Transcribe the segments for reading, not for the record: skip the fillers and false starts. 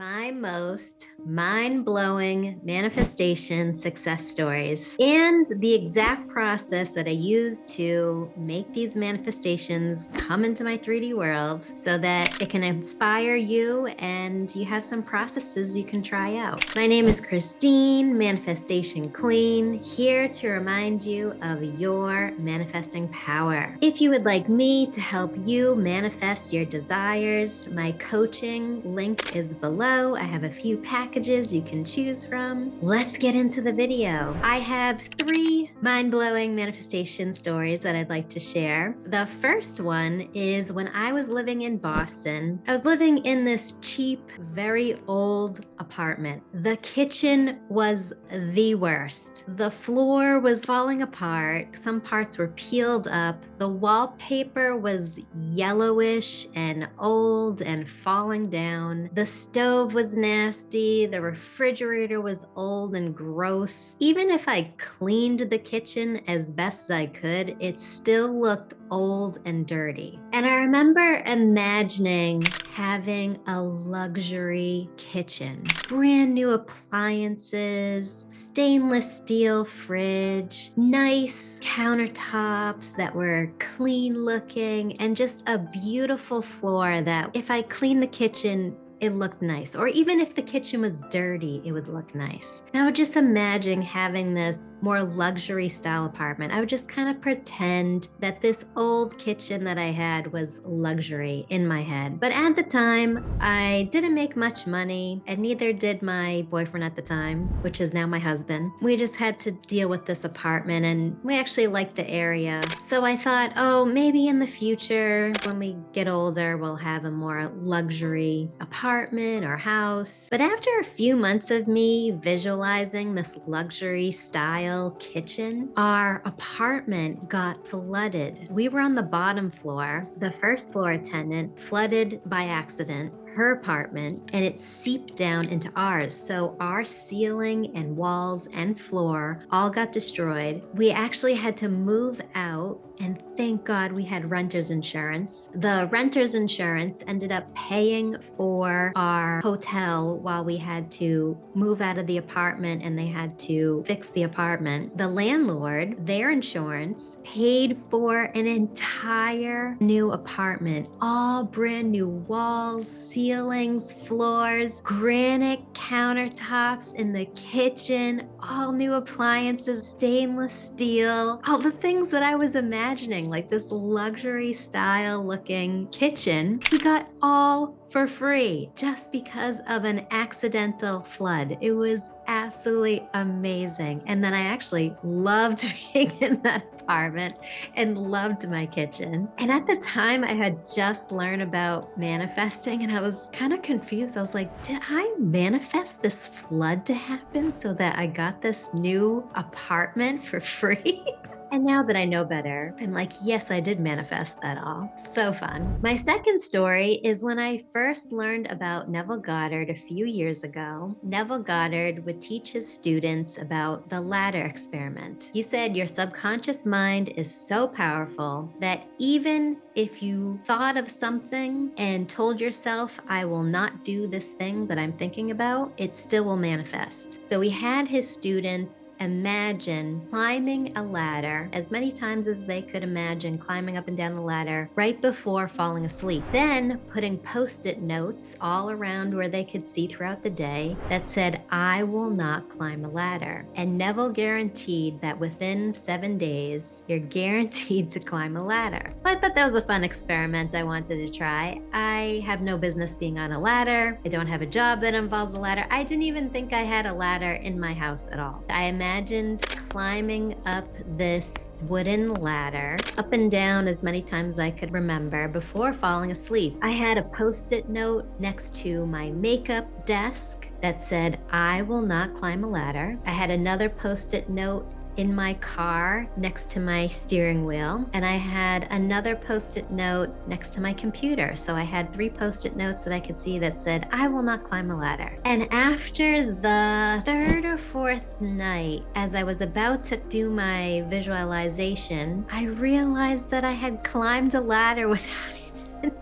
My most mind-blowing manifestation success stories and the exact process that I use to make these manifestations come into my 3D world so that it can inspire you and you have some processes you can try out. My name is Christine, Manifestation Queen, here to remind you of your manifesting power. If you would like me to help you manifest your desires, my coaching link is below. I have a few packages you can choose from. Let's get into the video. I have 3 mind-blowing manifestation stories that I'd like to share. The first one is when I was living in Boston. I was living in this cheap, very old apartment. The kitchen was the worst. The floor was falling apart. Some parts were peeled up. The wallpaper was yellowish and old and falling down. The stove was nasty. The refrigerator was old and gross. Even if I cleaned the kitchen as best as I could, it still looked old and dirty. And I remember imagining having a luxury kitchen, brand new appliances, stainless steel fridge, nice countertops that were clean looking, and just a beautiful floor that if I cleaned the kitchen, it looked nice. Or even if the kitchen was dirty, it would look nice. And I would just imagine having this more luxury style apartment. I would just kind of pretend that this old kitchen that I had was luxury in my head. But at the time, I didn't make much money, and neither did my boyfriend at the time, which is now my husband. We just had to deal with this apartment, and we actually liked the area. So I thought, oh, maybe in the future, when we get older, we'll have a more luxury apartment or house. But after a few months of me visualizing this luxury style kitchen, our apartment got flooded. We were on the bottom floor. The first floor attendant flooded by accident her apartment, and it seeped down into ours. So our ceiling and walls and floor all got destroyed. We actually had to move out, and thank God we had renter's insurance. The renter's insurance ended up paying for our hotel while we had to move out of the apartment and they had to fix the apartment. The landlord, their insurance, paid for an entire new apartment, all brand new walls, ceilings, floors, granite countertops in the kitchen, all new appliances, stainless steel, all the things that I was imagining, like this luxury style looking kitchen. We got all for free just because of an accidental flood. It was absolutely amazing. And then I actually loved being in that apartment and loved my kitchen. And at the time, I had just learned about manifesting and I was kind of confused. I was like, did I manifest this flood to happen so that I got this new apartment for free? And now that I know better, I'm like, yes, I did manifest that all. So fun. My second story is when I first learned about Neville Goddard a few years ago. Neville Goddard would teach his students about the ladder experiment. He said your subconscious mind is so powerful that even if you thought of something and told yourself, I will not do this thing that I'm thinking about, it still will manifest. So he had his students imagine climbing a ladder as many times as they could imagine climbing up and down the ladder right before falling asleep. Then putting post-it notes all around where they could see throughout the day that said, I will not climb a ladder. And Neville guaranteed that within 7 days, you're guaranteed to climb a ladder. So I thought that was a fun experiment I wanted to try. I have no business being on a ladder. I don't have a job that involves a ladder. I didn't even think I had a ladder in my house at all. I imagined climbing up this wooden ladder up and down as many times as I could remember before falling asleep. I had a post-it note next to my makeup desk that said, I will not climb a ladder. I had another post-it note in my car next to my steering wheel, and I had another post-it note next to my computer. So I had 3 post-it notes that I could see that said, I will not climb a ladder. And after the 3rd or 4th night, as I was about to do my visualization, I realized that I had climbed a ladder without even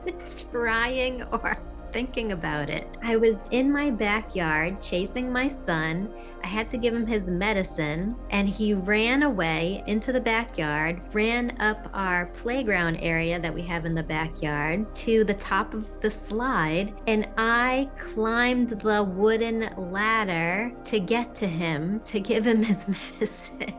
trying or thinking about it. I was in my backyard chasing my son. I had to give him his medicine, and he ran away into the backyard, ran up our playground area that we have in the backyard to the top of the slide, and I climbed the wooden ladder to get to him to give him his medicine.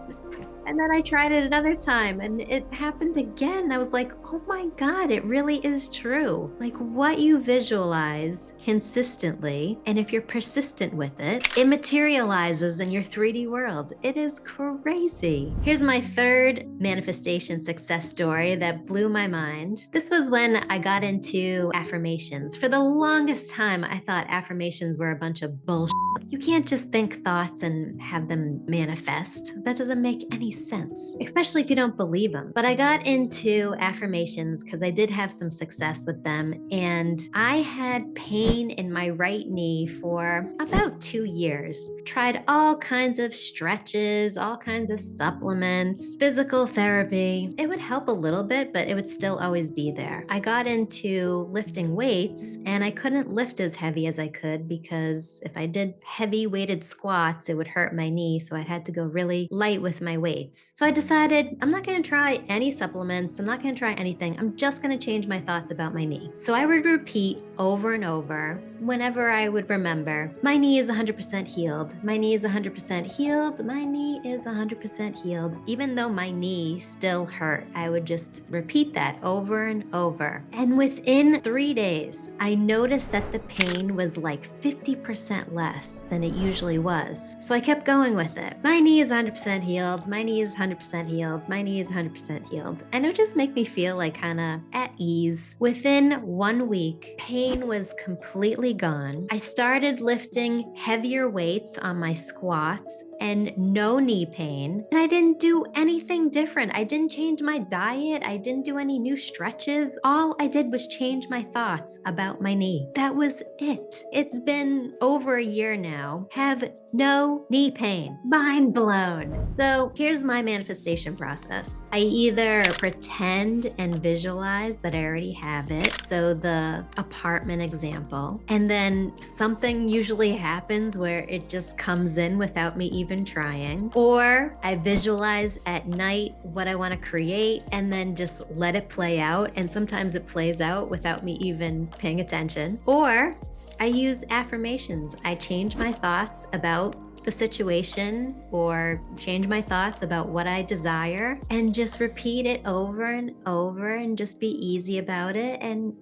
And then I tried it another time and it happened again. I was like, oh my God, it really is true. Like what you visualize consistently, and if you're persistent with it, it materializes in your 3D world. It is crazy. Here's my third manifestation success story that blew my mind. This was when I got into affirmations. For the longest time, I thought affirmations were a bunch of bullshit. You can't just think thoughts and have them manifest. That doesn't make any sense, especially if you don't believe them. But I got into affirmations because I did have some success with them, and I had pain in my right knee for about 2 years. Tried all kinds of stretches, all kinds of supplements, physical therapy. It would help a little bit, but it would still always be there. I got into lifting weights, and I couldn't lift as heavy as I could because if I did heavy weighted squats, it would hurt my knee. So I had to go really light with my weights. So I decided I'm not going to try any supplements. I'm not going to try anything. I'm just going to change my thoughts about my knee. So I would repeat over and over whenever I would remember, my knee is 100% healed. My knee is 100% healed. My knee is 100% healed. Even though my knee still hurt, I would just repeat that over and over. And within 3 days, I noticed that the pain was like 50% less than it usually was. So I kept going with it. My knee is 100% healed. My knee is 100% healed. My knee is 100% healed. And it would just make me feel like kind of at ease. Within 1 week, pain was completely gone. I started lifting heavier weights on my squats and no knee pain. And I didn't do anything different. I didn't change my diet. I didn't do any new stretches. All I did was change my thoughts about my knee. That was it. It's been over a year now. Have no knee pain. Mind blown. So here's my manifestation process. I either pretend and visualize that I already have it. So the apartment example. And then something usually happens where it just comes in without me even trying. Or I visualize at night what I want to create and then just let it play out. And sometimes it plays out without me even paying attention. Or I use affirmations. I change my thoughts about the situation or change my thoughts about what I desire and just repeat it over and over and just be easy about it. And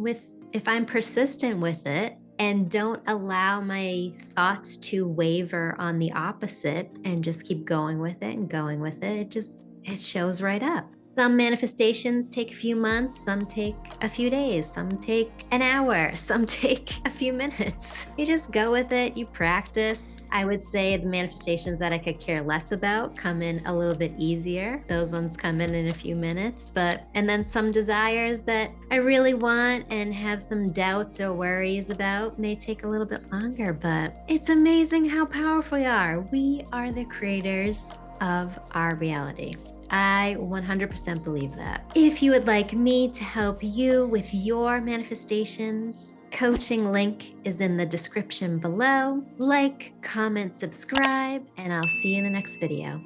if I'm persistent with it and don't allow my thoughts to waver on the opposite and just keep going with it and going with it, it shows right up. Some manifestations take a few months, some take a few days, some take an hour, some take a few minutes. You just go with it, you practice. I would say the manifestations that I could care less about come in a little bit easier. Those ones come in a few minutes, and then some desires that I really want and have some doubts or worries about may take a little bit longer, but it's amazing how powerful we are. We are the creators of our reality. I 100% believe that. If you would like me to help you with your manifestations, coaching link is in the description below. Like, comment, subscribe, and I'll see you in the next video.